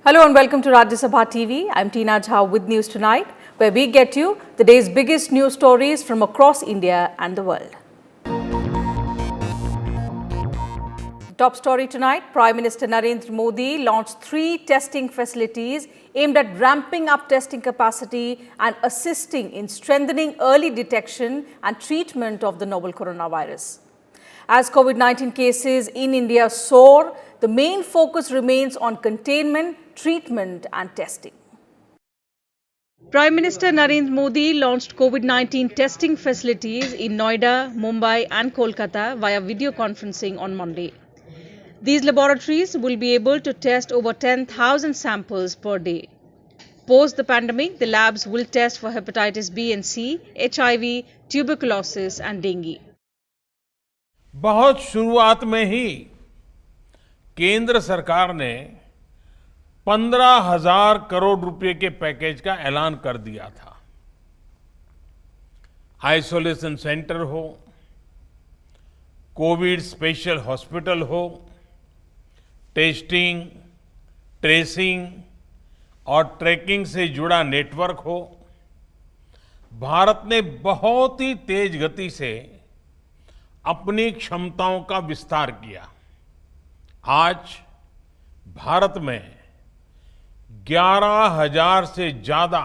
Hello and welcome to Rajya Sabha TV. I'm Tina Jha with News Tonight, where we get you the day's biggest news stories from across India and the world. Top story tonight, Prime Minister Narendra Modi launched 3 testing facilities aimed at ramping up testing capacity and assisting in strengthening early detection and treatment of the novel coronavirus. As COVID-19 cases in India soar, the main focus remains on containment, treatment and testing. Prime Minister Narendra Modi launched COVID-19 testing facilities in Noida, Mumbai and Kolkata via video conferencing on Monday. These laboratories will be able to test over 10,000 samples per day. Post the pandemic, the labs will test for hepatitis B and C, HIV, tuberculosis and dengue. बहुत शुरुआत में ही केंद्र सरकार ने 15,000 करोड़ रुपए के package का ऐलान कर दिया था। आइसोलेशन सेंटर हो, कोविड स्पेशल हॉस्पिटल हो, टेस्टिंग, ट्रेसिंग और ट्रैकिंग से जुड़ा नेटवर्क हो, भारत ने बहुत ही तेज गति से अपनी क्षमताओं का विस्तार किया। आज भारत में 11,000 से ज्यादा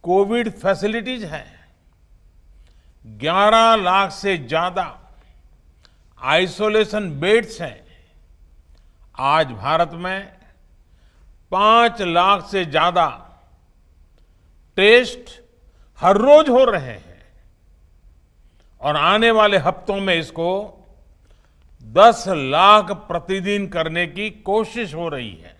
कोविड फैसिलिटीज हैं, 11 लाख से ज्यादा आइसोलेशन बेड्स हैं। आज भारत में 5 लाख से ज्यादा टेस्ट हर रोज हो रहे हैं और आने वाले हफ्तों में इसको 10 लाख प्रतिदिन करने की कोशिश हो रही है।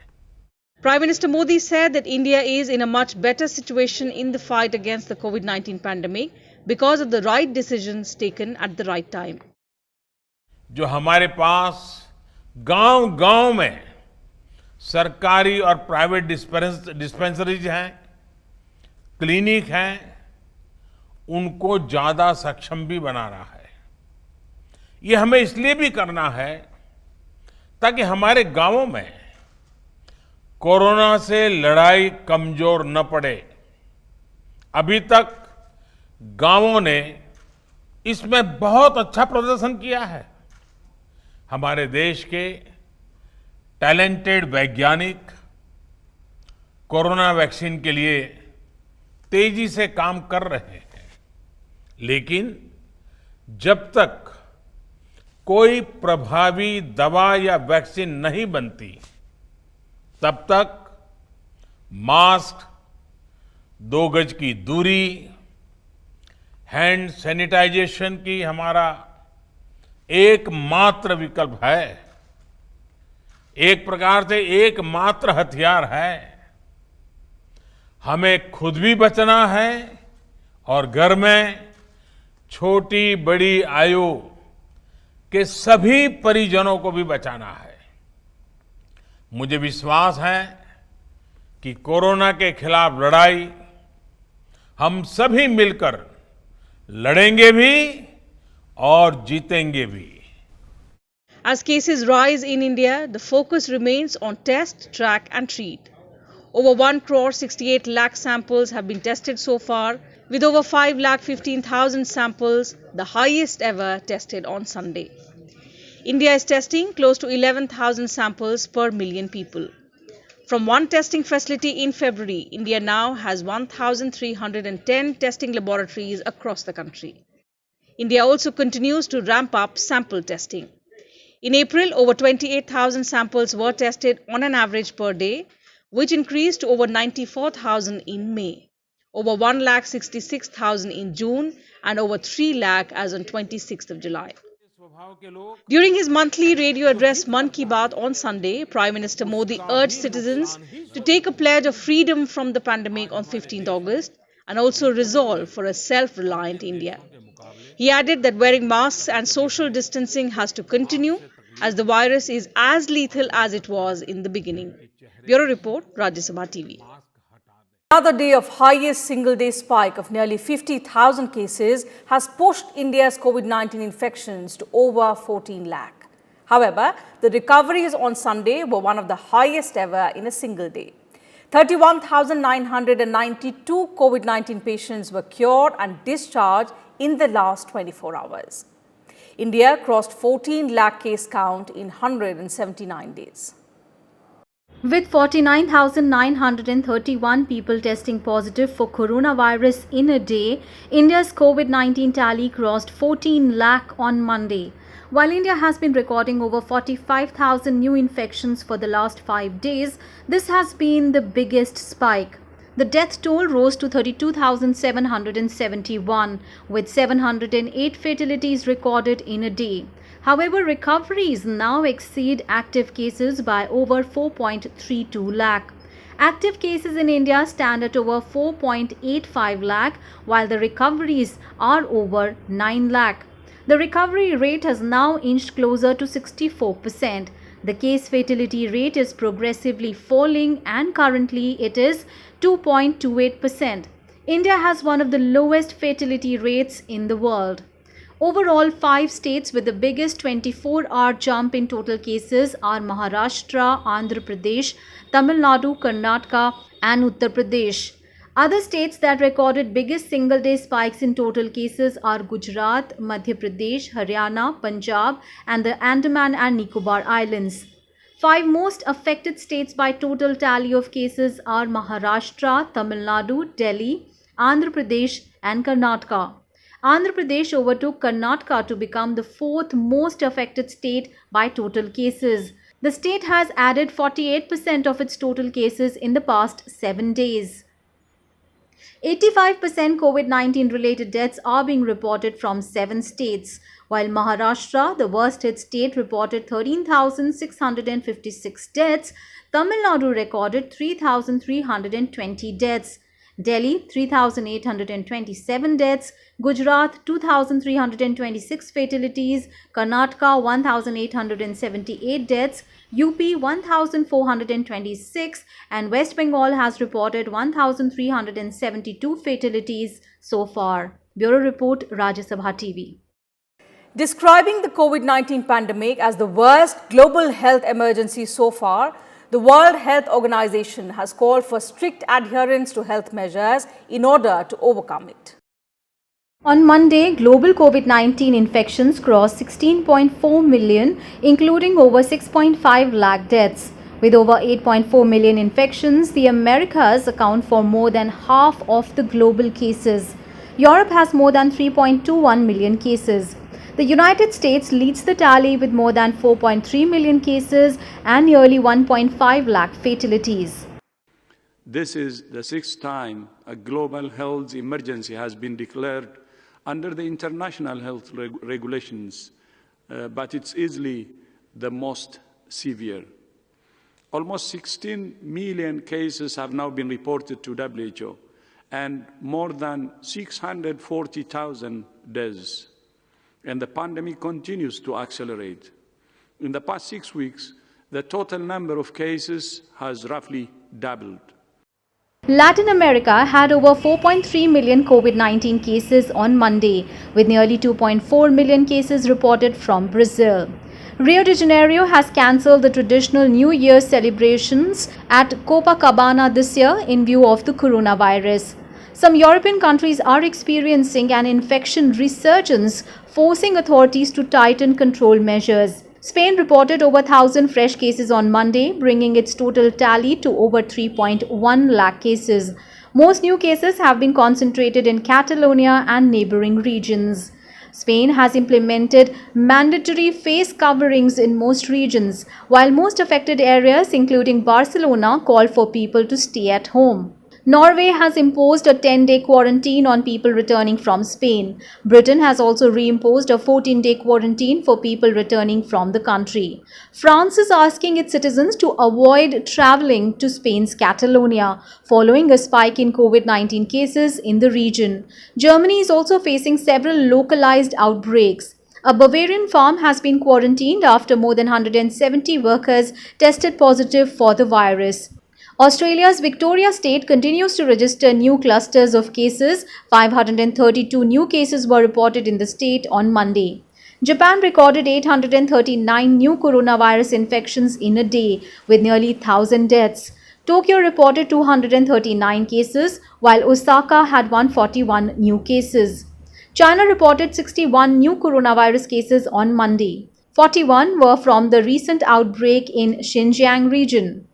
Prime Minister Modi said that India is in a much better situation in the fight against the COVID-19 pandemic because of the right decisions taken at the right time. जो हमारे पास गांव-गांव में सरकारी और प्राइवेट डिस्पेंसरीज हैं, clinic हैं, उनको ज्यादा सक्षम भी बनाना है। ये हमें इसलिए भी करना है ताकि हमारे गांवों में कोरोना से लड़ाई कमजोर न पड़े। अभी तक गांवों ने इसमें बहुत अच्छा प्रदर्शन किया है। हमारे देश के टैलेंटेड वैज्ञानिक कोरोना वैक्सीन के लिए तेजी से काम कर रहे हैं, लेकिन जब तक कोई प्रभावी दवा या वैक्सीन नहीं बनती, तब तक मास्क, 2 गज की दूरी, हैंड सैनिटाइजेशन की हमारा एकमात्र विकल्प है, एक प्रकार से एकमात्र हथियार है। हमें खुद भी बचना है और घर में छोटी बड़ी आयु के सभी परिजनों को भी बचाना है। मुझे विश्वास है कि कोरोना के खिलाफ लड़ाई हम सभी मिलकर लड़ेंगे भी और जीतेंगे भी। As cases rise in India, the focus remains on test, track and treat. Over 1,68 lakh samples have been tested so far, with over 5,15,000 samples, the highest ever tested on Sunday. India is testing close to 11,000 samples per million people. From one testing facility in February, India now has 1,310 testing laboratories across the country. India also continues to ramp up sample testing. In April, over 28,000 samples were tested on an average per day, which increased to over 94,000 in May, over 1,66,000 in June, and over 3 lakh as on 26th of July. During his monthly radio address Mann Ki Baat on Sunday, Prime Minister Modi urged citizens to take a pledge of freedom from the pandemic on 15th August and also resolve for a self-reliant India. He added that wearing masks and social distancing has to continue as the virus is as lethal as it was in the beginning. Bureau Report, Rajya Sabha TV. Another day of highest single-day spike of nearly 50,000 cases has pushed India's COVID-19 infections to over 14 lakh. However, the recoveries on Sunday were one of the highest ever in a single day. 31,992 COVID-19 patients were cured and discharged in the last 24 hours. India crossed 14 lakh case count in 179 days. With 49,931 people testing positive for coronavirus in a day, India's COVID-19 tally crossed 14 lakh on Monday. While India has been recording over 45,000 new infections for the last 5 days, this has been the biggest spike. The death toll rose to 32,771, with 708 fatalities recorded in a day. However, recoveries now exceed active cases by over 4.32 lakh. Active cases in India stand at over 4.85 lakh, while the recoveries are over 9 lakh. The recovery rate has now inched closer to 64%. The case fatality rate is progressively falling and currently it is 2.28%. India has one of the lowest fatality rates in the world. Overall, 5 states with the biggest 24-hour jump in total cases are Maharashtra, Andhra Pradesh, Tamil Nadu, Karnataka and Uttar Pradesh. Other states that recorded biggest single-day spikes in total cases are Gujarat, Madhya Pradesh, Haryana, Punjab and the Andaman and Nicobar Islands. 5 most affected states by total tally of cases are Maharashtra, Tamil Nadu, Delhi, Andhra Pradesh and Karnataka. Andhra Pradesh overtook Karnataka to become the 4th most affected state by total cases. The state has added 48% of its total cases in the past 7 days. 85% COVID-19 related deaths are being reported from 7 states, while Maharashtra, the worst hit state, reported 13,656 deaths. Tamil Nadu recorded 3,320 deaths. Delhi 3,827 deaths, Gujarat 2,326 fatalities, Karnataka 1,878 deaths, UP 1,426 and West Bengal has reported 1,372 fatalities so far. Bureau Report, Rajya Sabha TV. Describing the COVID-19 pandemic as the worst global health emergency so far, the World Health Organization has called for strict adherence to health measures in order to overcome it. On Monday, global COVID-19 infections crossed 16.4 million, including over 6.5 lakh deaths. With over 8.4 million infections, the Americas account for more than half of the global cases. Europe has more than 3.21 million cases. The United States leads the tally with more than 4.3 million cases and nearly 1.5 lakh fatalities. This is the 6th time a global health emergency has been declared under the international health regulations, but it's easily the most severe. Almost 16 million cases have now been reported to WHO and more than 640,000 deaths. And the pandemic continues to accelerate. In the past 6 weeks, the total number of cases has roughly doubled. Latin America had over 4.3 million COVID-19 cases on Monday, with nearly 2.4 million cases reported from Brazil. Rio de Janeiro has cancelled the traditional New Year celebrations at Copacabana this year in view of the coronavirus. Some European countries are experiencing an infection resurgence, forcing authorities to tighten control measures. Spain reported over 1,000 fresh cases on Monday, bringing its total tally to over 3.1 lakh cases. Most new cases have been concentrated in Catalonia and neighboring regions. Spain has implemented mandatory face coverings in most regions, while most affected areas, including Barcelona, call for people to stay at home. Norway has imposed a 10-day quarantine on people returning from Spain. Britain has also reimposed a 14-day quarantine for people returning from the country. France is asking its citizens to avoid traveling to Spain's Catalonia, following a spike in COVID-19 cases in the region. Germany is also facing several localized outbreaks. A Bavarian farm has been quarantined after more than 170 workers tested positive for the virus. Australia's Victoria state continues to register new clusters of cases. 532 new cases were reported in the state on Monday. Japan recorded 839 new coronavirus infections in a day, with nearly 1,000 deaths. Tokyo reported 239 cases, while Osaka had 141 new cases. China reported 61 new coronavirus cases on Monday. 41 were from the recent outbreak in Xinjiang region.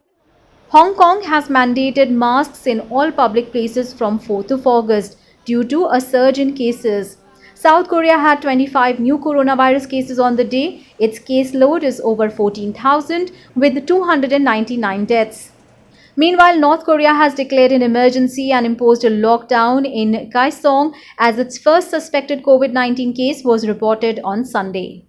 Hong Kong has mandated masks in all public places from 4th of August due to a surge in cases. South Korea had 25 new coronavirus cases on the day. Its caseload is over 14,000 with 299 deaths. Meanwhile, North Korea has declared an emergency and imposed a lockdown in Kaesong as its first suspected COVID-19 case was reported on Sunday.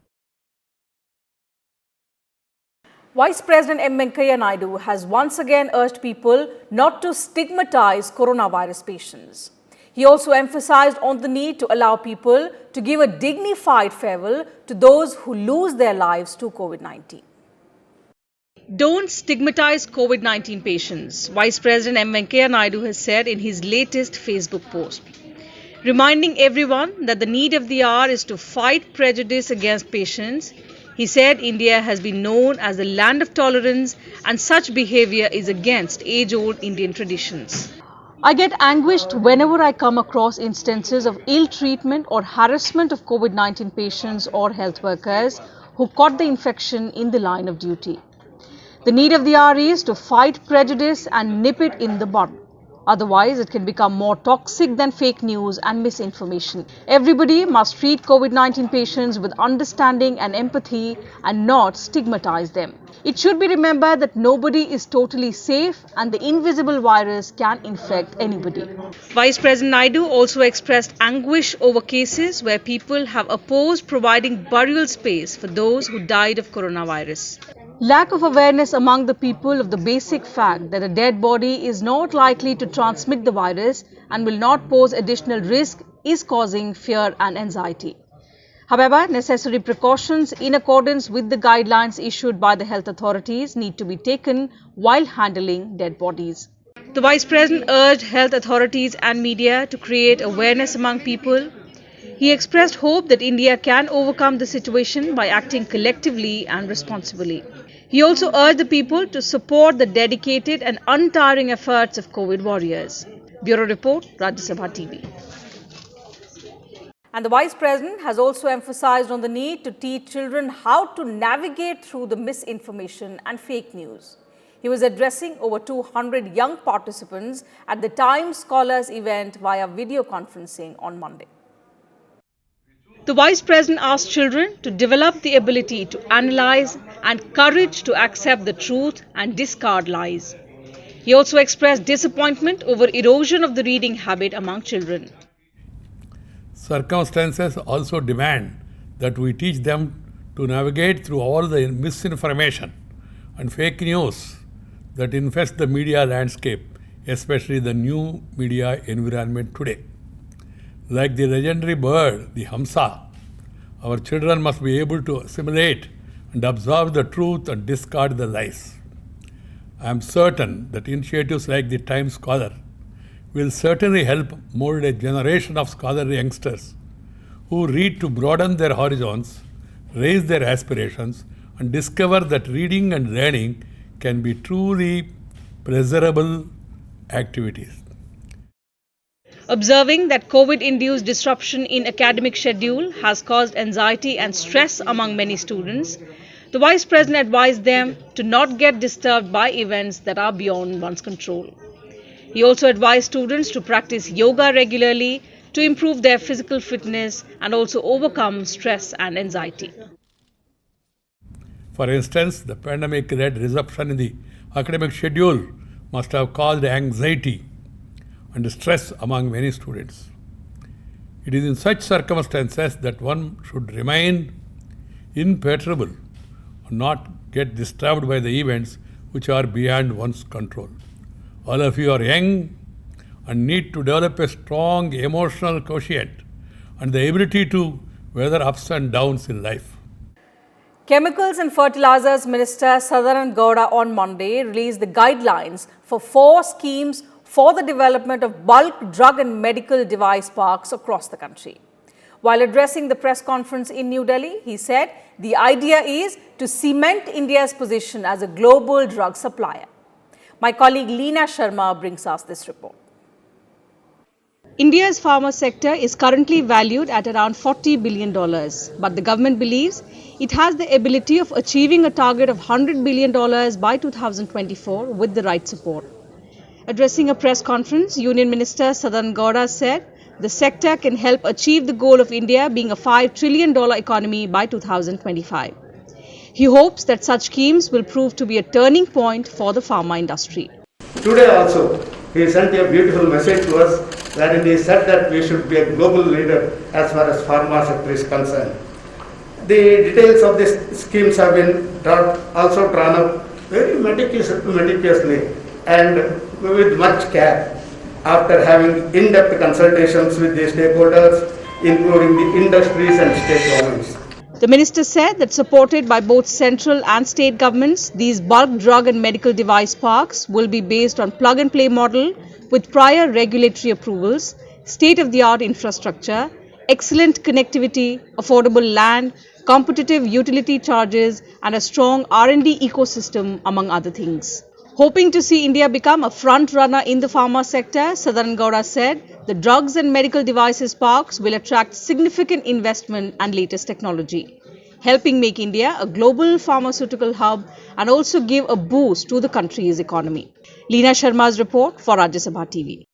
Vice President M. Venkaiah Naidu has once again urged people not to stigmatize coronavirus patients. He also emphasized on the need to allow people to give a dignified farewell to those who lose their lives to COVID-19. Don't stigmatize COVID-19 patients, Vice President M. Venkaiah Naidu has said in his latest Facebook post, reminding everyone that the need of the hour is to fight prejudice against patients. He said India has been known as the land of tolerance and such behavior is against age-old Indian traditions. I get anguished whenever I come across instances of ill treatment or harassment of COVID-19 patients or health workers who caught the infection in the line of duty. The need of the hour is to fight prejudice and nip it in the bud. Otherwise, it can become more toxic than fake news and misinformation. Everybody must treat COVID-19 patients with understanding and empathy and not stigmatize them. It should be remembered that nobody is totally safe and the invisible virus can infect anybody. Vice President Naidu also expressed anguish over cases where people have opposed providing burial space for those who died of coronavirus. Lack of awareness among the people of the basic fact that a dead body is not likely to transmit the virus and will not pose additional risk is causing fear and anxiety. However, necessary precautions in accordance with the guidelines issued by the health authorities need to be taken while handling dead bodies. The Vice President urged health authorities and media to create awareness among people. He expressed hope that India can overcome the situation by acting collectively and responsibly. He also urged the people to support the dedicated and untiring efforts of COVID warriors. Bureau Report, Rajya Sabha TV. And the Vice President has also emphasized on the need to teach children how to navigate through the misinformation and fake news. He was addressing over 200 young participants at the Times Scholars event via video conferencing on Monday. The Vice President asked children to develop the ability to analyze and courage to accept the truth and discard lies. He also expressed disappointment over erosion of the reading habit among children. Circumstances also demand that we teach them to navigate through all the misinformation and fake news that infest the media landscape, especially the new media environment today. Like the legendary bird, the Hamsa, our children must be able to assimilate and absorb the truth and discard the lies. I am certain that initiatives like the Times Scholar will certainly help mold a generation of scholarly youngsters who read to broaden their horizons, raise their aspirations, and discover that reading and learning can be truly pleasurable activities. Observing that COVID-induced disruption in academic schedule has caused anxiety and stress among many students, the Vice President advised them to not get disturbed by events that are beyond one's control. He also advised students to practice yoga regularly to improve their physical fitness and also overcome stress and anxiety. For instance, the pandemic-led disruption in the academic schedule must have caused anxiety and stress among many students. It is in such circumstances that one should remain imperturbable and not get disturbed by the events which are beyond one's control. All of you are young and need to develop a strong emotional quotient and the ability to weather ups and downs in life. Chemicals and Fertilizers Minister Sadananda Gowda on Monday released the guidelines for 4 schemes for the development of bulk drug and medical device parks across the country. While addressing the press conference in New Delhi, he said the idea is to cement India's position as a global drug supplier. My colleague Leena Sharma brings us this report. India's pharma sector is currently valued at around $40 billion, but the government believes it has the ability of achieving a target of $100 billion by 2024 with the right support. Addressing a press conference, Union Minister Sadananda Gowda said the sector can help achieve the goal of India being a $5 trillion economy by 2025. He hopes that such schemes will prove to be a turning point for the pharma industry. Today also, he sent a beautiful message to us wherein he said that we should be a global leader as far as pharma sector is concerned. The details of these schemes have been also drawn up very meticulously and with much care after having in-depth consultations with the stakeholders, including the industries and state governments. The minister said that supported by both central and state governments, these bulk drug and medical device parks will be based on plug-and-play model with prior regulatory approvals, state-of-the-art infrastructure, excellent connectivity, affordable land, competitive utility charges and a strong R&D ecosystem among other things. Hoping to see India become a front runner in the pharma sector, Sadananda Gowda said the drugs and medical devices parks will attract significant investment and latest technology, helping make India a global pharmaceutical hub and also give a boost to the country's economy. Leena Sharma's report for Rajya Sabha TV.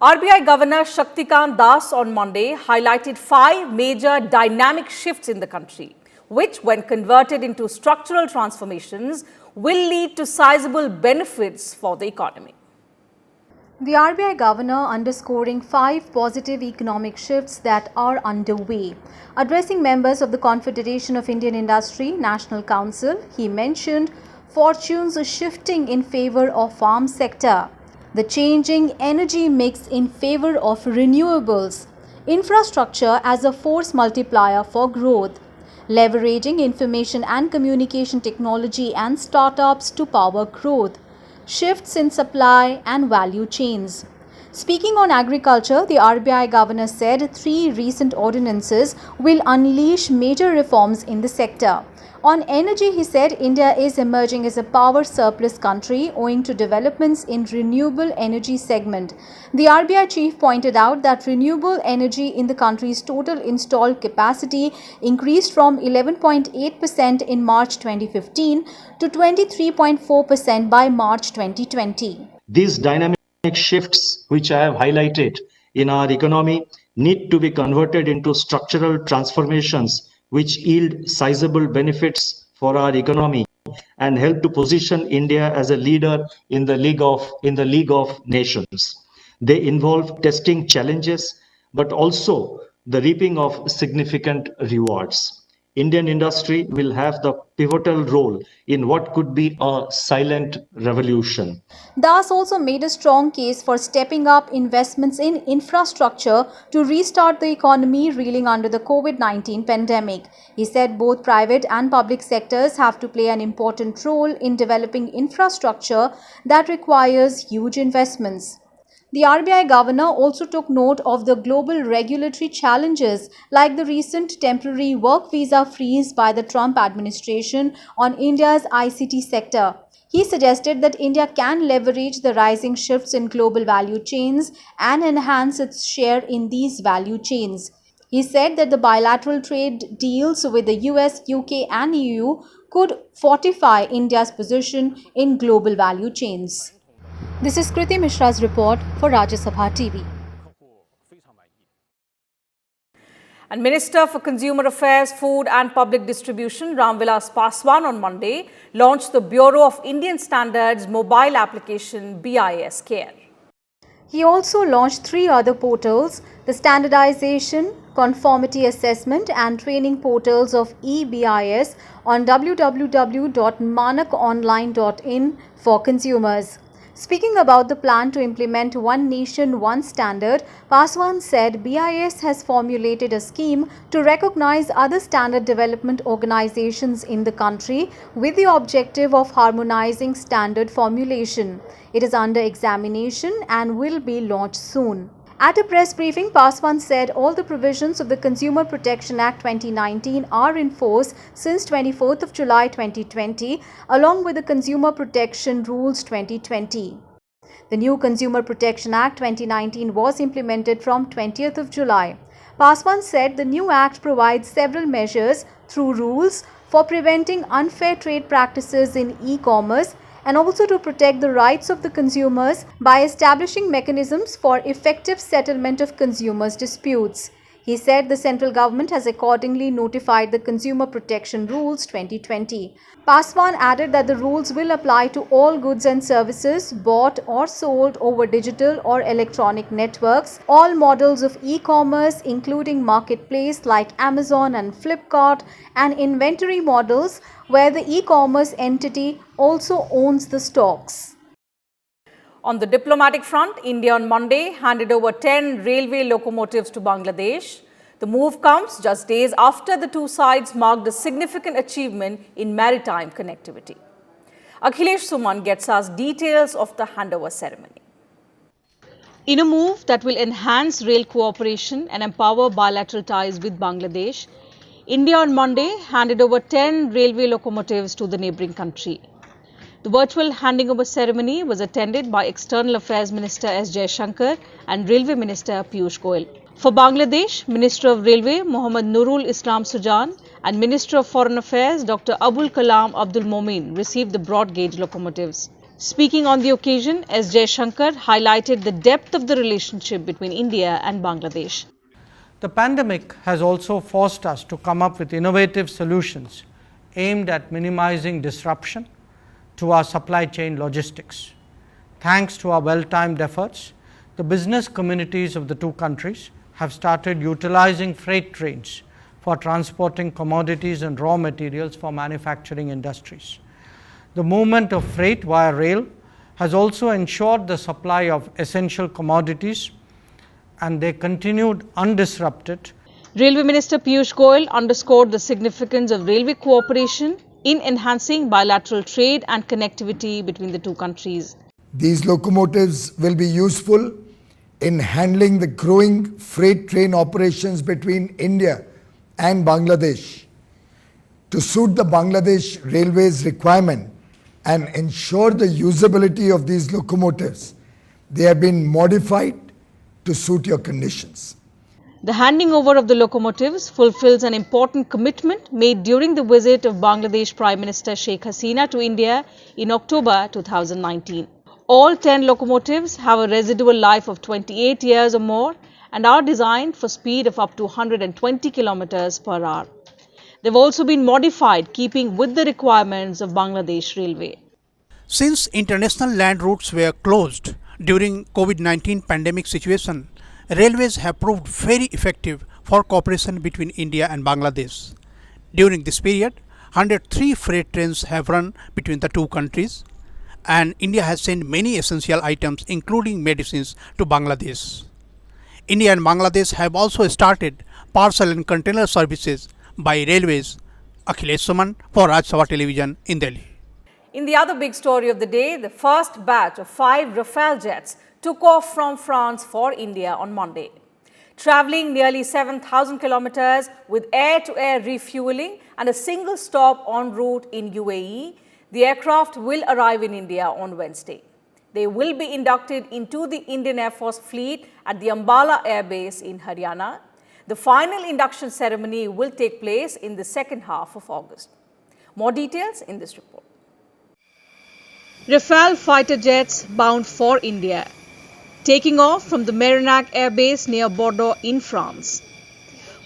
RBI Governor Shaktikant Das on Monday highlighted 5 major dynamic shifts in the country, which, when converted into structural transformations, will lead to sizable benefits for the economy. The RBI Governor underscoring 5 positive economic shifts that are underway. Addressing members of the Confederation of Indian Industry National Council, he mentioned fortunes shifting in favor of farm sector, the changing energy mix in favor of renewables, infrastructure as a force multiplier for growth, leveraging information and communication technology and startups to power growth, shifts in supply and value chains. Speaking on agriculture, the RBI Governor said 3 recent ordinances will unleash major reforms in the sector. On energy, he said India is emerging as a power surplus country owing to developments in renewable energy segment. The RBI chief pointed out that renewable energy in the country's total installed capacity increased from 11.8% in March 2015 to 23.4% by March 2020. These dynamic shifts which I have highlighted in our economy need to be converted into structural transformations which yield sizable benefits for our economy and help to position India as a leader in the league of nations. They involve testing challenges but also the reaping of significant rewards. Indian industry will have the pivotal role in what could be a silent revolution. Das also made a strong case for stepping up investments in infrastructure to restart the economy reeling under the COVID-19 pandemic. He said both private and public sectors have to play an important role in developing infrastructure that requires huge investments. The RBI Governor also took note of the global regulatory challenges like the recent temporary work visa freeze by the Trump administration on India's ICT sector. He suggested that India can leverage the rising shifts in global value chains and enhance its share in these value chains. He said that the bilateral trade deals with the US, UK and EU could fortify India's position in global value chains. This is Kriti Mishra's report for Rajya Sabha TV. And Minister for Consumer Affairs, Food and Public Distribution, Ramvilas Paswan on Monday launched the Bureau of Indian Standards mobile application BIS Care. He also launched 3 other portals, the Standardization, Conformity Assessment and Training portals of eBIS on www.manakonline.in for consumers. Speaking about the plan to implement One Nation, One Standard, Paswan said BIS has formulated a scheme to recognize other standard development organizations in the country with the objective of harmonizing standard formulation. It is under examination and will be launched soon. At a press briefing, Paswan said all the provisions of the Consumer Protection Act 2019 are in force since 24th of July 2020, along with the Consumer Protection Rules 2020. The new Consumer Protection Act 2019 was implemented from 20th of July. Paswan said the new act provides several measures through rules for preventing unfair trade practices in e-commerce and also to protect the rights of the consumers by establishing mechanisms for effective settlement of consumers' disputes. He said the central government has accordingly notified the Consumer Protection Rules 2020. Paswan added that the rules will apply to all goods and services bought or sold over digital or electronic networks, all models of e-commerce including marketplace like Amazon and Flipkart, and inventory models where the e-commerce entity also owns the stocks. On the diplomatic front, India on Monday handed over 10 railway locomotives to Bangladesh. The move comes just days after the two sides marked a significant achievement in maritime connectivity. Akhilesh Suman gets us details of the handover ceremony. In a move that will enhance rail cooperation and empower bilateral ties with Bangladesh, India on Monday handed over 10 railway locomotives to the neighbouring country. The virtual handing over ceremony was attended by External Affairs Minister S. Jaishankar and Railway Minister Piyush Goyal. For Bangladesh, Minister of Railway Mohammad Nurul Islam Sujan and Minister of Foreign Affairs Dr. Abul Kalam Abdul Momin received the broad gauge locomotives. Speaking on the occasion, S. Jaishankar highlighted the depth of the relationship between India and Bangladesh. The pandemic has also forced us to come up with innovative solutions aimed at minimizing disruption to our supply chain logistics. Thanks to our well-timed efforts, the business communities of the two countries have started utilizing freight trains for transporting commodities and raw materials for manufacturing industries. The movement of freight via rail has also ensured the supply of essential commodities, and they continued undisrupted. Railway Minister Piyush Goyal underscored the significance of railway cooperation in enhancing bilateral trade and connectivity between the two countries. These locomotives will be useful in handling the growing freight train operations between India and Bangladesh. To suit the Bangladesh Railways requirement and ensure the usability of these locomotives, they have been modified to suit your conditions. The handing over of the locomotives fulfills an important commitment made during the visit of Bangladesh Prime Minister Sheikh Hasina to India in October 2019. All 10 locomotives have a residual life of 28 years or more and are designed for speed of up to 120 kilometers per hour. They've also been modified keeping with the requirements of Bangladesh Railway. Since international land routes were closed during COVID-19 pandemic situation, railways have proved very effective for cooperation between India and Bangladesh. During this period, 103 freight trains have run between the two countries, and India has sent many essential items including medicines to Bangladesh. India and Bangladesh have also started parcel and container services by railways. Akhilesh Suman for Rajya Sabha Television in Delhi. In the other big story of the day, the first batch of 5 Rafale jets took off from France for India on Monday. Travelling nearly 7,000 kilometers with air-to-air refueling and a single stop en route in UAE, the aircraft will arrive in India on Wednesday. They will be inducted into the Indian Air Force fleet at the Ambala Air Base in Haryana. The final induction ceremony will take place in the second half of August. More details in this report. Rafale fighter jets bound for India, taking off from the Mérignac Air Base near Bordeaux in France.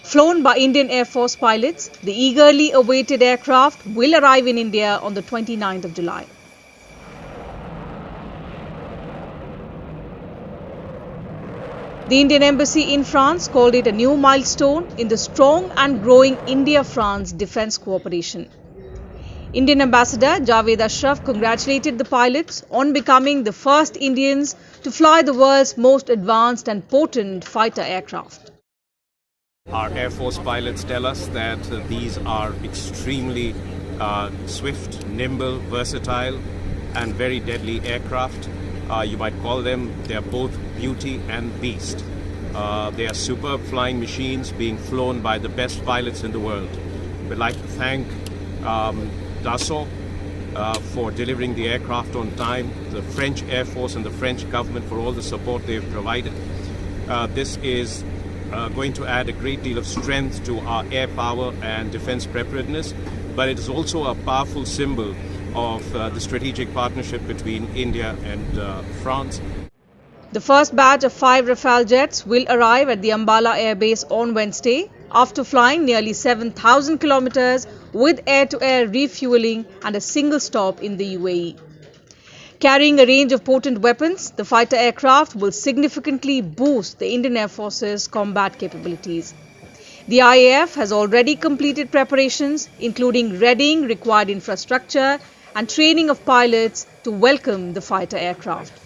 Flown by Indian Air Force pilots, the eagerly awaited aircraft will arrive in India on the 29th of July. The Indian Embassy in France called it a new milestone in the strong and growing India-France defence cooperation. Indian Ambassador Javed Ashraf congratulated the pilots on becoming the first Indians to fly the world's most advanced and potent fighter aircraft. Our Air Force pilots tell us that these are extremely swift, nimble, versatile and very deadly aircraft. You might call them, they are both beauty and beast. They are superb flying machines being flown by the best pilots in the world. We'd like to thank Dassault for delivering the aircraft on time, the French Air Force and the French government for all the support they've provided. This is going to add a great deal of strength to our air power and defense preparedness, but it is also a powerful symbol of the strategic partnership between India and France. The first batch of 5 Rafale jets will arrive at the Ambala Air Base on Wednesday after flying nearly 7,000 kilometers with air-to-air refueling and a single stop in the UAE. Carrying a range of potent weapons, the fighter aircraft will significantly boost the Indian Air Force's combat capabilities. The IAF has already completed preparations, including readying required infrastructure and training of pilots to welcome the fighter aircraft.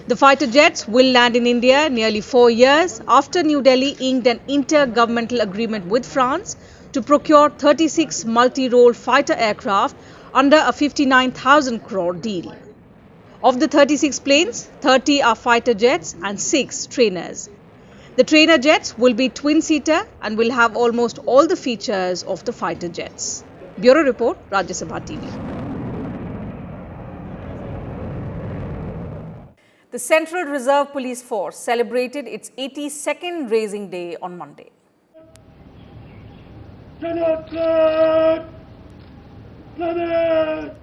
The fighter jets will land in India nearly 4 years after New Delhi inked an intergovernmental agreement with France to procure 36 multi-role fighter aircraft under a 59,000 crore deal. Of the 36 planes, 30 are fighter jets and 6 trainers. The trainer jets will be twin-seater and will have almost all the features of the fighter jets. Bureau Report, Rajya Sabha TV. The Central Reserve Police Force celebrated its 82nd Raising Day on Monday.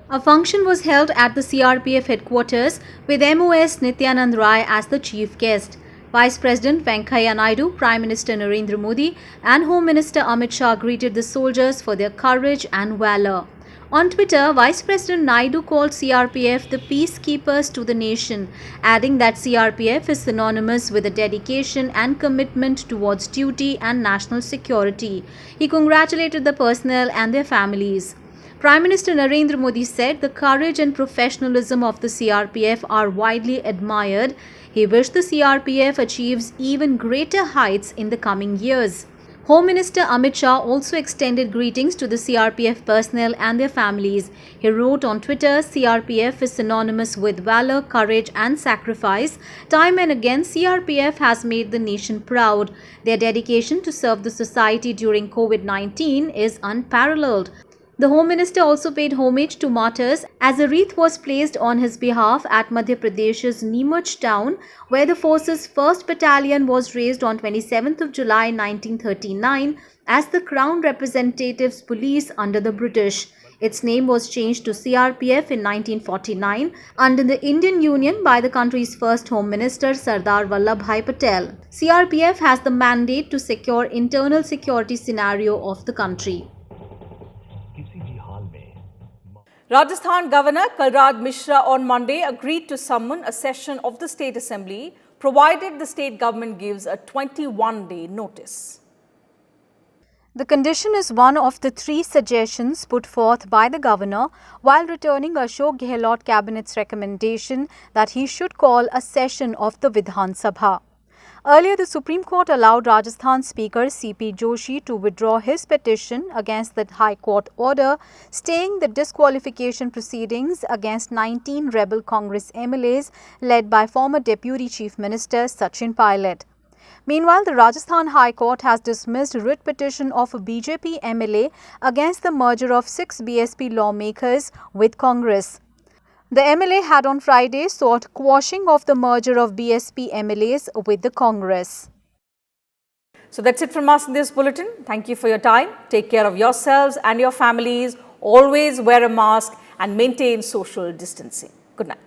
A function was held at the CRPF headquarters with MOS Nityanand Rai as the chief guest. Vice President Venkaiah Naidu, Prime Minister Narendra Modi and Home Minister Amit Shah greeted the soldiers for their courage and valor. On Twitter, Vice President Naidu called CRPF the peacekeepers to the nation, adding that CRPF is synonymous with a dedication and commitment towards duty and national security. He congratulated the personnel and their families. Prime Minister Narendra Modi said the courage and professionalism of the CRPF are widely admired. He wished the CRPF achieves even greater heights in the coming years. Home Minister Amit Shah also extended greetings to the CRPF personnel and their families. He wrote on Twitter, CRPF is synonymous with valor, courage and sacrifice. Time and again, CRPF has made the nation proud. Their dedication to serve the society during COVID-19 is unparalleled. The Home Minister also paid homage to martyrs as a wreath was placed on his behalf at Madhya Pradesh's Neemuch town, where the force's 1st Battalion was raised on 27th of July 1939 as the Crown Representatives Police under the British. Its name was changed to CRPF in 1949 under the Indian Union by the country's first Home Minister Sardar Vallabhbhai Patel. CRPF has the mandate to secure internal security scenario of the country. Rajasthan Governor Kalraj Mishra on Monday agreed to summon a session of the State Assembly provided the state government gives a 21-day notice. The condition is one of the 3 suggestions put forth by the Governor while returning Ashok Gehlot Cabinet's recommendation that he should call a session of the Vidhan Sabha. Earlier, the Supreme Court allowed Rajasthan Speaker C.P. Joshi to withdraw his petition against the High Court order staying the disqualification proceedings against 19 rebel Congress MLAs led by former Deputy Chief Minister Sachin Pilot. Meanwhile, the Rajasthan High Court has dismissed writ petition of a BJP MLA against the merger of 6 BSP lawmakers with Congress. The MLA had on Friday sought quashing of the merger of BSP MLAs with the Congress. So that's it from us in this bulletin. Thank you for your time. Take care of yourselves and your families. Always wear a mask and maintain social distancing. Good night.